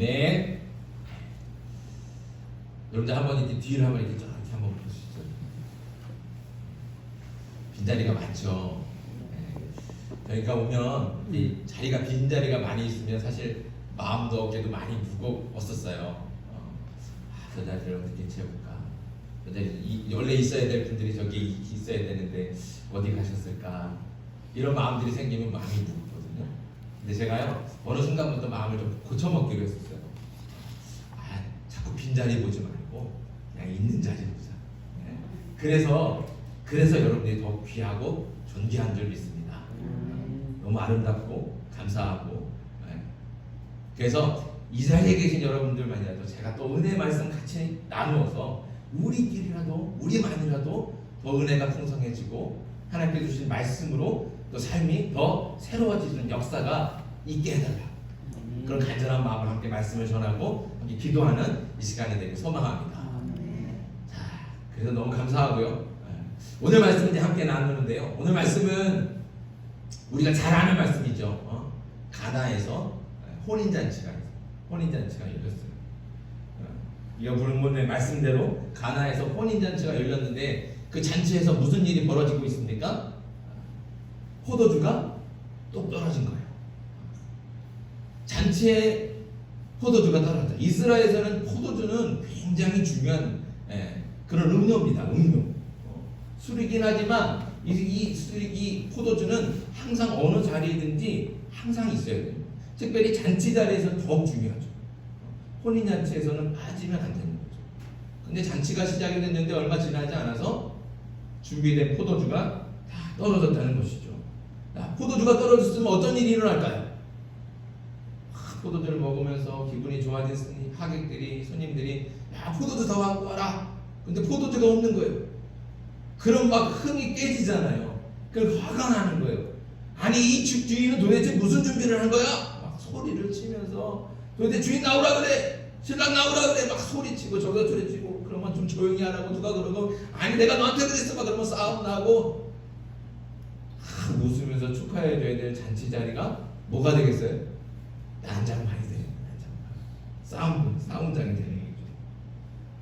아멘. 여러분들 한번 이렇게 뒤를 한번 이렇게 한번 보시죠. 빈자리가 많죠. 저희가 오면 이 자리가 빈자리가 많이 있으면 사실 마음도 어깨도 많이 무거웠었어요. 저 자리를 어떻게 채울까? 저 자리 원래 있어야 될 분들이 저기 있어야 되는데 어디 가셨을까? 이런 마음들이 생기면 마음이 무겁거든요. 근데 제가요 어느 순간부터 마음을 좀 고쳐먹기로 했었어요. 자꾸 빈자리 보지 말고 그냥 있는 자리 보자. 그래서 여러분들이 더 귀하고 존귀한 줄 믿습니다. 너무 아름답고 감사하고. 그래서 이 자리에 계신 여러분들만이라도 제가 또 은혜 말씀 같이 나누어서 우리만이라도 더 은혜가 풍성해지고 하나님께 주신 말씀으로 또 삶이 더 새로워지는 역사가 있게 해달라. 그런 간절한 마음으로 함께 말씀을 전하고 함께 기도하는 이 시간이 되길 소망합니다. 자, 그래서 너무 감사하고요. 오늘 말씀 이제 함께 나누는데요. 오늘 말씀은 우리가 잘 아는 말씀이죠. 가나에서 혼인잔치가 열렸어요. 이거 본문의 말씀대로 가나에서 혼인잔치가 열렸는데 그 잔치에서 무슨 일이 벌어지고 있습니까? 포도주가 똑 떨어진 거예요. 잔치에 포도주가 떨어졌다. 이스라엘에서는 포도주는 굉장히 중요한 그런 음료입니다. 술이긴 하지만 이 포도주는 항상 어느 자리든지 항상 있어야 돼요. 특별히 잔치 자리에서는 더욱 중요하죠. 혼인잔치에서는 빠지면 안 되는 거죠. 근데 잔치가 시작이 됐는데 얼마 지나지 않아서 준비된 포도주가 다 떨어졌다는 것이죠. 포도주가 떨어졌으면 어떤 일이 일어날까요? 포도주를 먹으면서 기분이 좋아졌으니 하객들이, 손님들이 야 포도주 더 갖고 와라. 근데 포도주가 없는 거예요. 그럼 막 흥이 깨지잖아요. 그럼 화가 나는 거예요. 아니 이 주인은 도대체 무슨 준비를 한 거야? 막 소리를 치면서 도대체 주인 나오라 그래, 신랑 나오라 그래, 막 소리치고 저거 소리치고 그러면 좀 조용히 하라고 누가 그러고 아니 내가 너한테 그랬어 막 그러면 싸움 나고 웃으면서 축하해줘야 될 잔치 자리가 뭐가 되겠어요? 난장판이 돼요. 싸움장이 되는 거죠.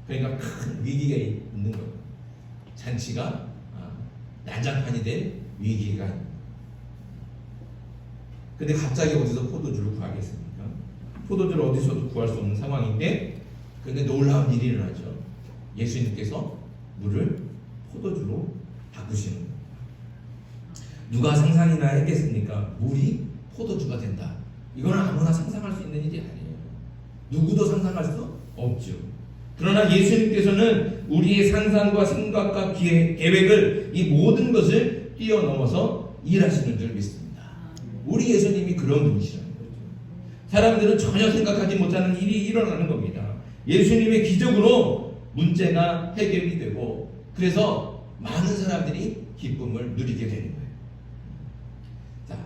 그러니까 큰 위기가 있는 거예요. 잔치가 난장판이 될 위기가 있는. 근데 갑자기 어디서 포도주를 구하겠습니까? 포도주를 어디서도 구할 수 없는 상황인데, 근데 놀라운 일이 일어나죠. 예수님께서 물을 포도주로 바꾸시는 거예요. 누가 상상이나 했겠습니까? 물이 포도주가 된다. 이거는 아무나 상상할 수 있는 일이 아니에요. 누구도 상상할 수 없죠. 그러나 예수님께서는 우리의 상상과 생각과 계획을 이 모든 것을 뛰어넘어서 일하시는 줄 믿습니다. 우리 예수님이 그런 분이시라는 거죠. 사람들은 전혀 생각하지 못하는 일이 일어나는 겁니다. 예수님의 기적으로 문제가 해결이 되고 그래서 많은 사람들이 기쁨을 누리게 되는 거예요. 자,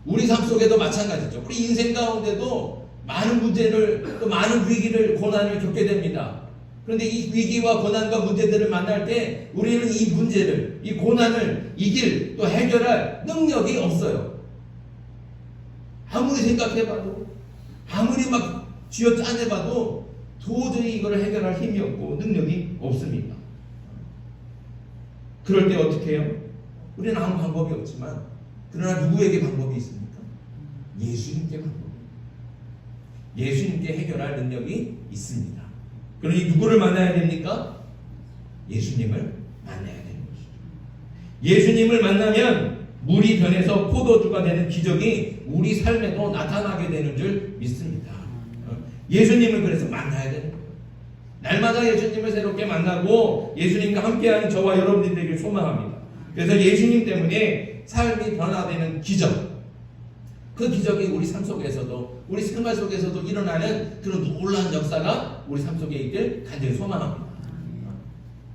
우리 삶 속에도 마찬가지죠. 우리 인생 가운데도 많은 문제를 또 많은 위기를 고난을 겪게 됩니다. 그런데 이 위기와 고난과 문제들을 만날 때 우리는 이 문제를, 이 고난을 이길 또 해결할 능력이 없어요. 아무리 생각해봐도 아무리 막 쥐어짜내봐도 도저히 이걸 해결할 힘이 없고 능력이 없습니다. 그럴 때 어떻게 해요? 우리는 아무 방법이 없지만 그러나 누구에게 방법이 있습니까? 예수님께 방법이. 예수님께 해결할 능력이 있습니다. 그러니 누구를 만나야 됩니까? 예수님을 만나야 되는 것이죠. 예수님을 만나면 물이 변해서 포도주가 되는 기적이 우리 삶에도 나타나게 되는 줄 믿습니다. 예수님을 그래서 만나야 되는 거예요. 날마다 예수님을 새롭게 만나고 예수님과 함께하는 저와 여러분들이 되길 소망합니다. 그래서 예수님 때문에 삶이 변화되는 기적, 그 기적이 우리 삶 속에서도 우리 생활 속에서도 일어나는 그런 놀라운 역사가 우리 삶 속에 있길 간절히 소망합니다.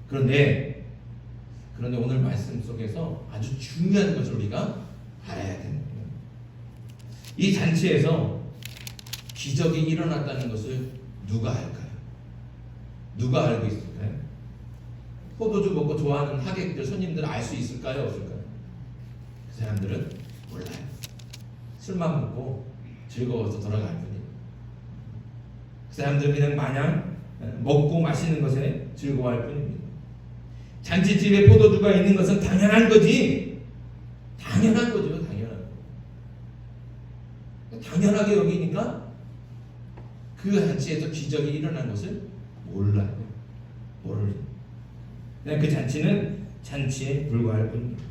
그런데 오늘 말씀 속에서 아주 중요한 것을 우리가 알아야 되는 거예요. 이 잔치에서 기적이 일어났다는 것을 누가 알까요? 누가 알고 있을까요? 포도주 먹고 좋아하는 하객들, 손님들 알 수 있을까요? 없을까요? 그 사람들은 몰라요. 술만 먹고 즐거워서 돌아갈 뿐이에요. 그 사람들은 그냥 마냥 먹고 마시는 것에 즐거워할 뿐입니다. 잔치집에 포도주가 있는 것은 당연한 거지. 당연한 거죠. 당연하게 여기니까 그 잔치에서 기적이 일어난 것을 몰라요. 모르는. 그냥 그 잔치는 잔치에 불과할 뿐입니다.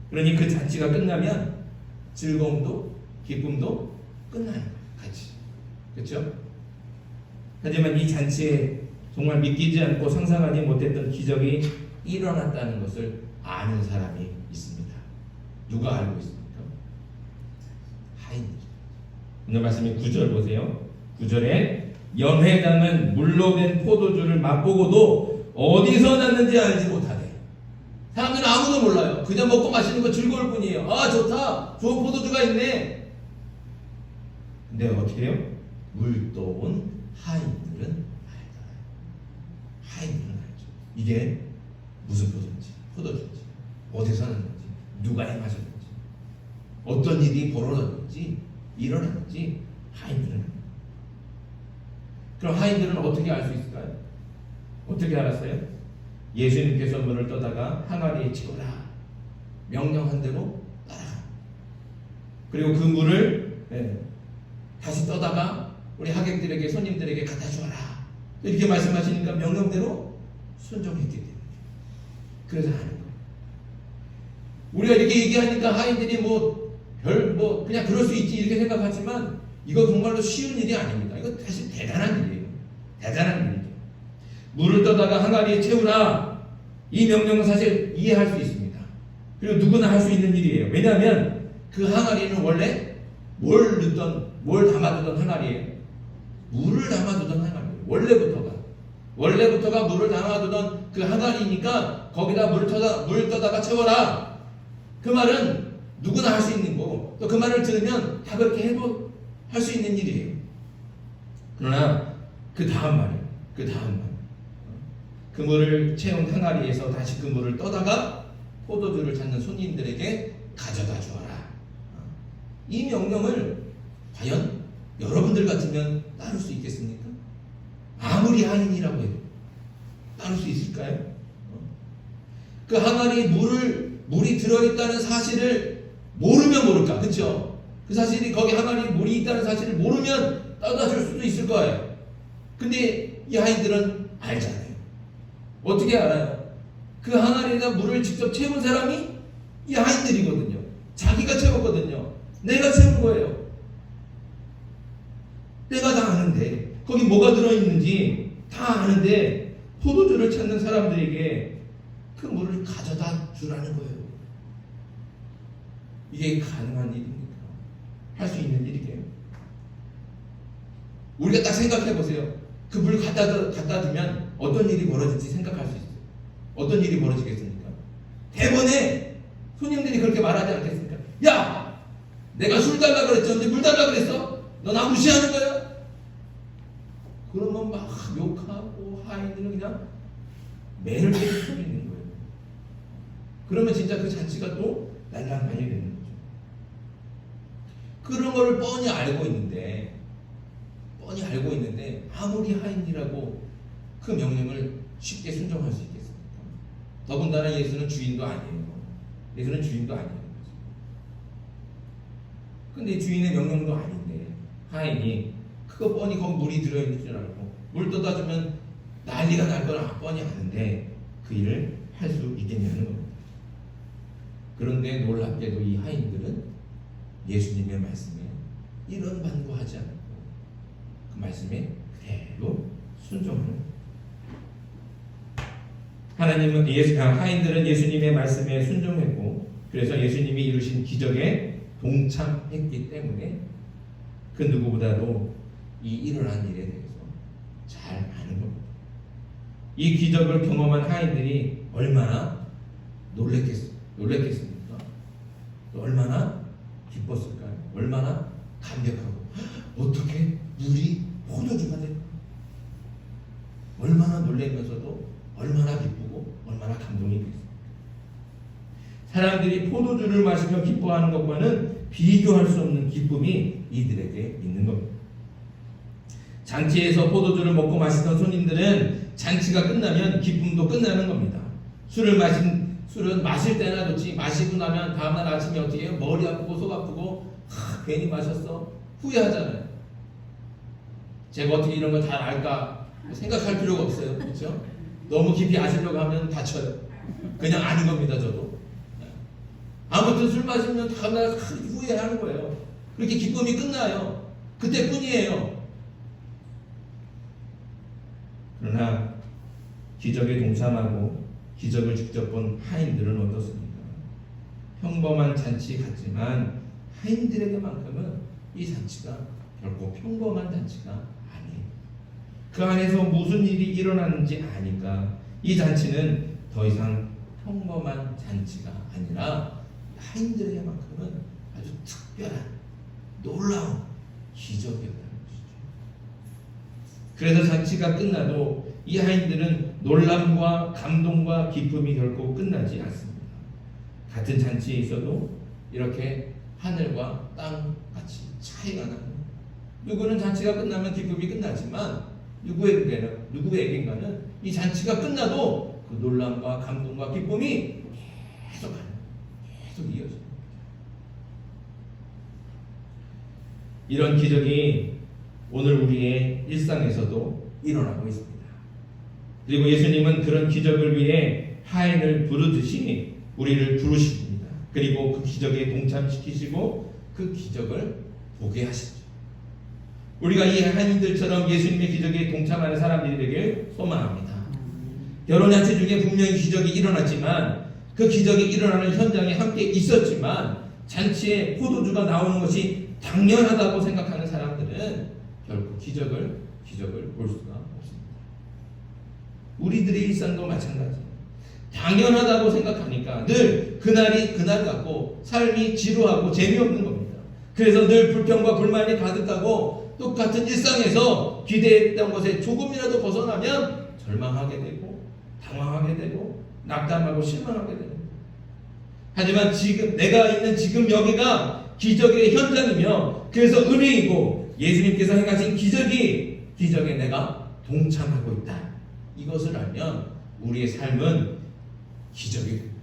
그러니 그 잔치가 끝나면 즐거움도 기쁨도 끝나는 거예요. 같이. 그렇죠? 하지만 이 잔치에 정말 믿기지 않고 상상하지 못했던 기적이 일어났다는 것을 아는 사람이 있습니다. 누가 알고 있습니까? 하인이죠. 오늘 말씀의 9절 보세요. 9절에 연회당은 물로 된 포도주를 맛보고도 어디서 났는지 알지 못하대. 사람들은 아무도 몰라요. 그냥 먹고 마시는 거 즐거울 뿐이에요. 아, 좋다. 좋은 포도주가 있네. 근데 어떻게 해요? 물 떠온 하인들은 알잖아요. 하인들은 알죠. 이게 무슨 포도주인지, 어디서 났는지, 누가 해마셨는지, 어떤 일이 벌어졌는지, 일어났는지 하인들은 알아요. 그럼 하인들은 어떻게 알 수 있을까요? 어떻게 알았어요? 예수님께서 물을 떠다가 항아리에 채우라 명령한 대로 따라가. 그리고 그 물을 다시 떠다가 우리 하객들에게, 손님들에게 갖다 주어라 이렇게 말씀하시니까 명령대로 순종했기 때문에 그래서 하는 거예요. 우리가 이렇게 얘기하니까 하인들이 그냥 그럴 수 있지 이렇게 생각하지만 이거 정말로 쉬운 일이 아닙니다. 이거 사실 대단한 일이에요. 대단한 일이죠. 물을 떠다가 항아리에 채우라. 이 명령은 사실 이해할 수 있습니다. 그리고 누구나 할 수 있는 일이에요. 왜냐하면 그 항아리는 원래 뭘 담아두던 항아리예요. 물을 담아두던 항아리예요. 원래부터가 물을 담아두던 그 항아리니까 거기다 물 떠다가 채워라. 그 말은 누구나 할 수 있는 거고 또 그 말을 들으면 다 그렇게 해도 할 수 있는 일이에요. 그러나 그 다음 말 그 물을 채운 항아리에서 다시 그 물을 떠다가 포도주를 찾는 손님들에게 가져다 주어라. 이 명령을 과연 여러분들 같으면 따를 수 있겠습니까? 아무리 하인이라고 해도 따를 수 있을까요? 그 항아리에 물이 들어있다는 사실을 모르면 모를까, 그렇죠? 그 사실이 거기 항아리에 물이 있다는 사실을 모르면 떠다 줄 수도 있을 거예요. 근데 이 하인들은 알잖아요. 어떻게 알아요? 그 항아리에다 물을 직접 채운 사람이 이 하인들이거든요. 자기가 채웠거든요. 내가 채운 거예요. 내가 다 아는데 거기 뭐가 들어있는지 다 아는데 포도주를 찾는 사람들에게 그 물을 가져다 주라는 거예요. 이게 가능한 일입니까? 할 수 있는 일이게요. 우리가 딱 생각해 보세요. 그 물 갖다 두면 어떤 일이 벌어질지 생각할 수 있어요. 어떤 일이 벌어지겠습니까? 대번에 손님들이 그렇게 말하지 않겠습니까? 야! 내가 술 달라 그랬지 언제 물 달라 그랬어? 너 나 무시하는 거야? 그러면 막 욕하고 하인들은 그냥 매를 때릴 수 있는 거예요. 그러면 진짜 그 잔치가 또 날랑말이 되는 거죠. 그런 거를 뻔히 알고 있는데 아무리 하인이라고 그 명령을 쉽게 순종할 수 있겠습니까? 더군다나 예수는 주인도 아니에요. 예수는 주인도 아니에요. 근데 주인의 명령도 아닌데 하인이 그거 뻔히 거기 물이 들어있는 줄 알고 물 떠다 주면 난리가 날 건 뻔히 아는데 그 일을 할 수 있겠냐는 겁니다. 그런데 놀랍게도 이 하인들은 예수님의 말씀에 이런 반구하지 않고 그 말씀에 그대로 순종하는 하나님은 하인들은 예수님의 말씀에 순종했고 그래서 예수님이 이루신 기적에 동참했기 때문에 그 누구보다도 이 일어난 일에 대해서 잘 아는 겁니다. 이 기적을 경험한 하인들이 얼마나 놀랬겠습니까? 또 얼마나 기뻤을까요? 얼마나 감격하고 어떻게 물이 포도주가 될까? 얼마나 놀라면서도 얼마나 기쁘고 얼마나 감동이 됐습니까? 사람들이 포도주를 마시며 기뻐하는 것과는 비교할 수 없는 기쁨이 이들에게 있는 겁니다. 잔치에서 포도주를 먹고 마시던 손님들은 잔치가 끝나면 기쁨도 끝나는 겁니다. 술은 마실 때나 좋지, 마시고 나면 다음날 아침에 어떻게 해요? 머리 아프고 속 아프고 괜히 마셨어 후회하잖아요. 제가 어떻게 이런 거 잘 알까 생각할 필요가 없어요. 그렇죠? 너무 깊이 아시려고 하면 다쳐요. 그냥 아는 겁니다. 저도. 아무튼 술 마시면 다음날 후회하는 거예요. 그렇게 기쁨이 끝나요. 그때뿐이에요. 그러나 기적에 동참하고 기적을 직접 본 하인들은 어떻습니까? 평범한 잔치 같지만 하인들에게만큼은 이 잔치가 결코 평범한 잔치가 아니에요. 그 안에서 무슨 일이 일어나는지 아니까 이 잔치는 더 이상 평범한 잔치가 아니라 하인들에게만큼은 아주 특별한 놀라운 기적이었다는 것이죠. 그래서 잔치가 끝나도 이 하인들은 놀람과 감동과 기쁨이 결코 끝나지 않습니다. 같은 잔치에 있어도 이렇게 하늘과 땅 같이 차이가 납니다. 누구는 잔치가 끝나면 기쁨이 끝나지만 누구에겐가는 이 잔치가 끝나도 그 놀람과 감동과 기쁨이 계속 이어집니다. 이런 기적이 오늘 우리의 일상에서도 일어나고 있습니다. 그리고 예수님은 그런 기적을 위해 하인을 부르듯이 우리를 부르십니다. 그리고 그 기적에 동참시키시고 그 기적을 보게 하시죠. 우리가 이 하인들처럼 예수님의 기적에 동참하는 사람들이 되길 소망합니다. 결혼잔치 중에 분명히 기적이 일어났지만 그 기적이 일어나는 현장에 함께 있었지만 잔치에 포도주가 나오는 것이 당연하다고 생각하는 사람들은 결코 기적을 볼 수가 없습니다. 우리들의 일상도 마찬가지예요. 당연하다고 생각하니까 늘 그날이 그날 같고 삶이 지루하고 재미없는 겁니다. 그래서 늘 불평과 불만이 가득하고 똑같은 일상에서 기대했던 것에 조금이라도 벗어나면 절망하게 되고 당황하게 되고 낙담하고 실망하게 됩니다. 하지만 지금 내가 있는 지금 여기가 기적의 현장이며 그래서 은혜이고 예수님께서 행하신 기적에 내가 동참하고 있다. 이것을 알면 우리의 삶은 기적이 됩니다.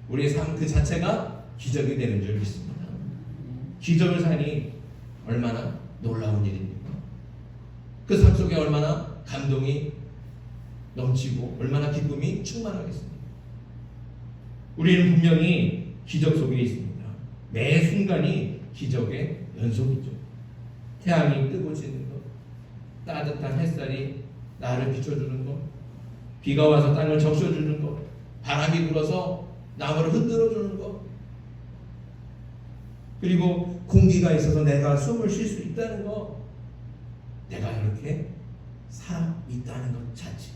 우리의 삶 그 자체가 기적이 되는 줄 믿습니다. 기적을 사니 얼마나 놀라운 일입니까? 그 삶 속에 얼마나 감동이 넘치고 얼마나 기쁨이 충만하겠습니까? 우리는 분명히 기적 속에 있습니다. 매 순간이 기적의 연속이죠. 태양이 뜨고 지는 것, 따뜻한 햇살이 나를 비춰주는 것, 비가 와서 땅을 적셔주는 것, 바람이 불어서 나무를 흔들어주는 것, 그리고 공기가 있어서 내가 숨을 쉴 수 있다는 것, 내가 이렇게 살아있다는 것 자체,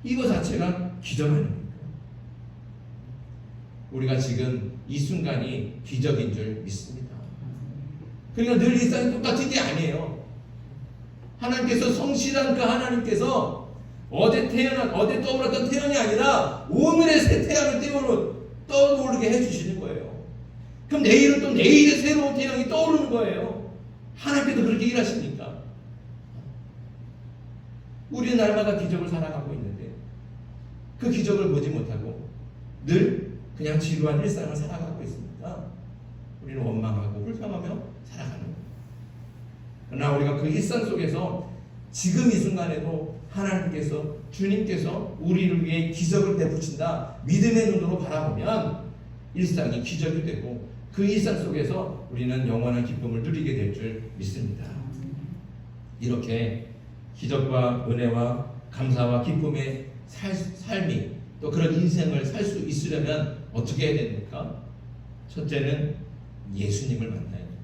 이거 자체가 기적 아닙니까? 우리가 지금 이 순간이 기적인 줄 믿습니다. 그러니까 늘 일상이 똑같은 게 아니에요. 하나님께서 성실한 그 하나님께서 어제 떠올랐던 태양이 아니라 오늘의 새 태양을 떠오르게 해주시는 거예요. 그럼 내일은 또 내일의 새로운 태양이 떠오르는 거예요. 하나님께서 그렇게 일하십니까? 우리는 날마다 기적을 살아가고 있는데 그 기적을 보지 못하고 늘 그냥 지루한 일상을 살아가고 있습니다. 우리는 원망하고 불평하며 살아가는 거예요. 그러나 우리가 그 일상 속에서 지금 이 순간에도 하나님께서 주님께서 우리를 위해 기적을 베푸신다 믿음의 눈으로 바라보면 일상이 기적이 되고 그 일상 속에서 우리는 영원한 기쁨을 누리게 될 줄 믿습니다. 이렇게 기적과 은혜와 감사와 기쁨의 삶이 또 그런 인생을 살 수 있으려면 어떻게 해야 됩니까? 첫째는 예수님을 만나야 됩니다.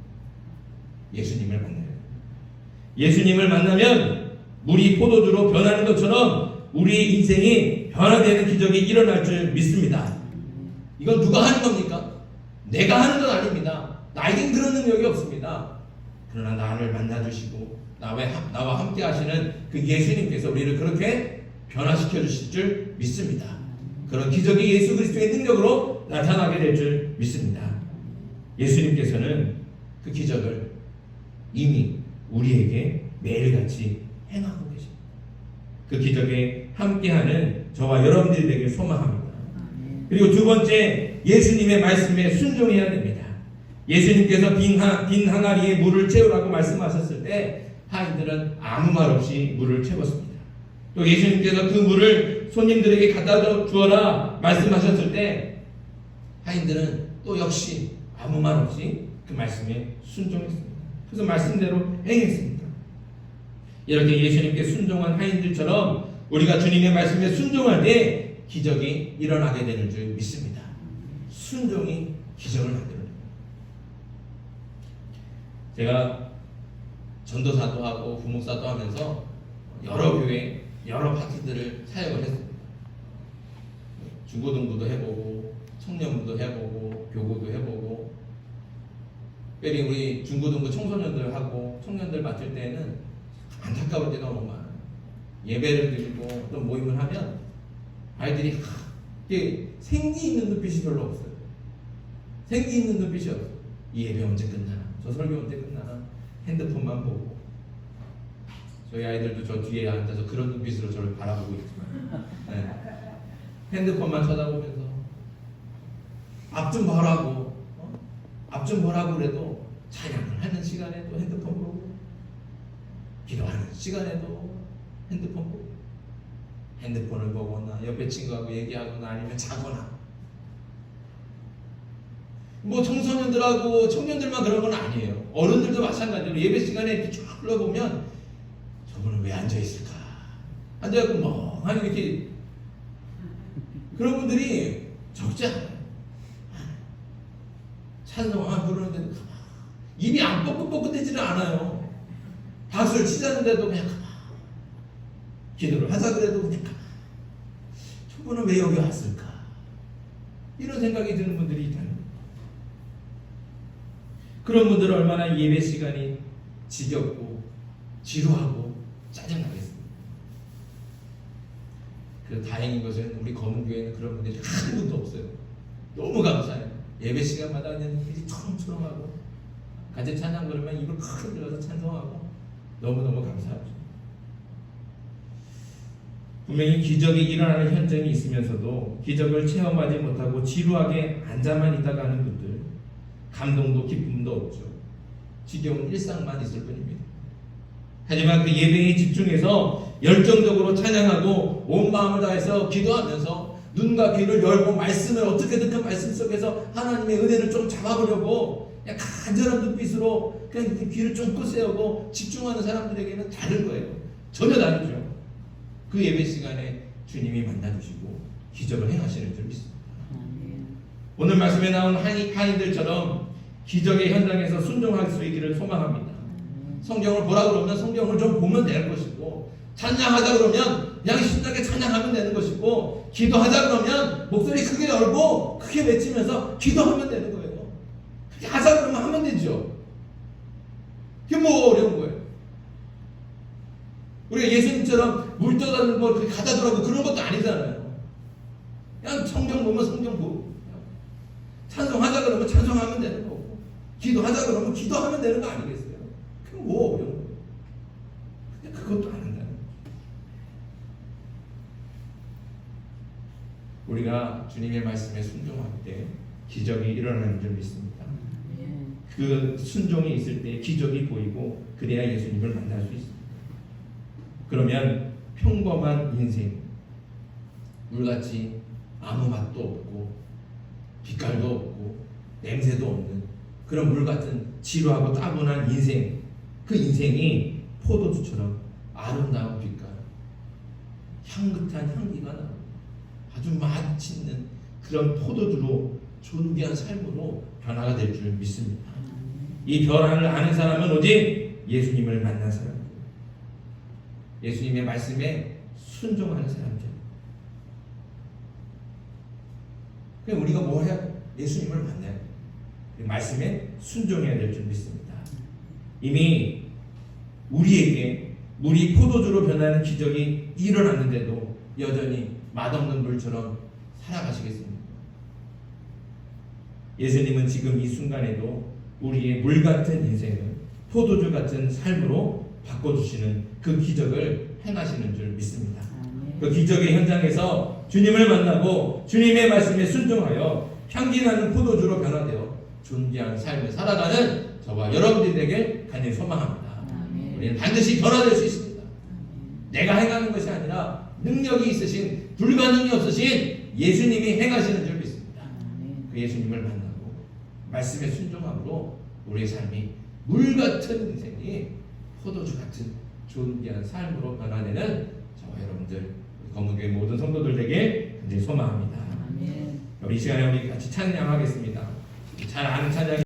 예수님을 만나면 물이 포도주로 변하는 것처럼 우리의 인생이 변화되는 기적이 일어날 줄 믿습니다. 이건 누가 하는 겁니까? 내가 하는 건 아닙니다. 나에겐 그런 능력이 없습니다. 그러나 나를 만나주시고 나와 함께 하시는 그 예수님께서 우리를 그렇게 변화시켜 주실 줄 믿습니다. 그런 기적이 예수 그리스도의 능력으로 나타나게 될 줄 믿습니다. 예수님께서는 그 기적을 이미 우리에게 매일같이 행하고 계십니다. 그 기적에 함께하는 저와 여러분들이 되길 소망합니다. 그리고 두 번째, 예수님의 말씀에 순종해야 됩니다. 예수님께서 빈 항아리에 물을 채우라고 말씀하셨을 때 하인들은 아무 말 없이 물을 채웠습니다. 또 예수님께서 그 물을 손님들에게 갖다 주어라 말씀하셨을 때 하인들은 또 역시 아무 말 없이 그 말씀에 순종했습니다. 그래서 말씀대로 행했습니다. 이렇게 예수님께 순종한 하인들처럼 우리가 주님의 말씀에 순종할 때 기적이 일어나게 되는 줄 믿습니다. 순종이 기적을 만들어요. 제가 전도사도 하고 부목사도 하면서 여러 교회, 여러 파트들을 사역을 했습니다. 중고등부도 해보고 청년부도 해보고 교구도 해보고, 특별히 우리 중고등부 청소년들하고 청년들 맡을 때는 안타까울 때가 너무 많아요. 예배를 드리고 어떤 모임을 하면 아이들이 이게 생기 있는 눈빛이 별로 없어요. 생기 있는 눈빛이 없어요. 이 예배 언제 끝나나? 저 설교 언제 끝나나? 핸드폰만 보고. 저희 아이들도 저 뒤에 앉아서 그런 눈빛으로 저를 바라보고 있지만, 네. 핸드폰만 쳐다보면서 앞 좀 보라고, 앞 좀 보라고 그래도 찬양을 하는 시간에도 핸드폰 보고, 기도하는 시간에도 핸드폰 보고, 핸드폰을 보거나 옆에 친구하고 얘기하거나 아니면 자거나. 뭐 청소년들하고 청년들만 그런 건 아니에요. 어른들도 마찬가지로 예배 시간에 이렇게 쫙 흘러보면 저분은 왜 앉아있을까? 앉아있고 멍하니 이렇게, 그런 분들이 적지 않아요. 찬송 부르는데도 가만, 입이 안 뻐끗뻐끗해지는 않아요. 박수를 치자는데도 그냥 가만, 기도를 하자 그래도 그냥 가만, 저분은 왜 여기 왔을까? 이런 생각이 드는 분들이 있다는 거예요. 그런 분들은 얼마나 예배 시간이 지겹고 지루하고 짜증나겠습니다. 그 다행인 것은 우리 검은교회는 그런 분들이 한 분도 없어요. 너무 감사해요. 예배 시간마다 그냥 입이 초롱초롱하고 같이 찬양 그러면 입을 크게 들어서 찬송하고 너무너무 감사하죠. 분명히 기적이 일어나는 현장이 있으면서도 기적을 체험하지 못하고 지루하게 앉아만 있다가 하는 분들, 감동도 기쁨도 없죠. 지겨운 일상만 있을 뿐입니다. 하지만 그 예배에 집중해서 열정적으로 찬양하고 온 마음을 다해서 기도하면서 눈과 귀를 열고 말씀을 어떻게든 그 말씀 속에서 하나님의 은혜를 좀 잡아보려고 그냥 간절한 눈빛으로 그냥 귀를 좀 끄세우고 집중하는 사람들에게는 다른 거예요. 전혀 다르죠. 그 예배 시간에 주님이 만나주시고 기적을 행하시는 줄 믿습니다. 오늘 말씀에 나온 하인들처럼 기적의 현장에서 순종할 수 있기를 소망합니다. 성경을 보라 그러면 성경을 좀 보면 되는 것이고, 찬양하자 그러면 그냥 신나게 찬양하면 되는 것이고, 기도하자 그러면 목소리 크게 열고 크게 외치면서 기도하면 되는 거예요. 그렇게 하자 그러면 하면 되죠. 그게 뭐 어려운 거예요. 우리가 예수님처럼 물 떠다니는 걸 그렇게 갖다 두라고 그런 것도 아니잖아요. 그냥 성경 보면 성경 보고, 찬송하자 그러면 찬송하면 되는 거고, 기도하자 그러면 기도하면 되는 거 아니겠어요? 그게 뭐 어려운 거예요. 근데 그것도 안 한다는 거죠. 우리가 주님의 말씀에 순종할 때 기적이 일어나는 줄 믿습니다. 그 순종이 있을 때 기적이 보이고 그래야 예수님을 만날 수 있습니다. 그러면 평범한 인생, 물같이 아무 맛도 없고 빛깔도 없고 냄새도 없는 그런 물같은 지루하고 따분한 인생, 그 인생이 포도주처럼 아름다운 빛깔, 향긋한 향기가 나고 아주 맛있는 그런 포도주로 존귀한 삶으로 변화가 될 줄 믿습니다. 이 변화를 아는 사람은 오직 예수님을 만난 사람입니다. 예수님의 말씀에 순종하는 사람들. 그럼 우리가 뭘 해야 돼? 예수님을 만나야 돼. 그 말씀에 순종해야 될 줄 믿습니다. 이미 우리에게 물이 포도주로 변하는 기적이 일어났는데도 여전히 맛없는 물처럼 살아가시겠습니까? 예수님은 지금 이 순간에도 우리의 물 같은 인생을 포도주 같은 삶으로 바꿔주시는 그 기적을 행하시는 줄 믿습니다. 그 기적의 현장에서 주님을 만나고 주님의 말씀에 순종하여 향기나는 포도주로 변화되어 존귀한 삶을 살아가는 저와 여러분들이 되길 간절히 소망합니다. 우리는 반드시 변화될 수 있습니다. 내가 행하는 것이 아니라 능력이 있으신, 불가능이 없으신 예수님이 행하시는 줄 믿습니다. 그 예수님을 만나고 말씀에 순종함으로 우리의 삶이 물 같은 인생이 포도주 같은 존귀한 삶으로 변화되는 저와 여러분들, 건국교회 모든 성도들 되게 간절히 소망합니다. 이 시간에 우리 같이 찬양하겠습니다. 잘 아는 찬양.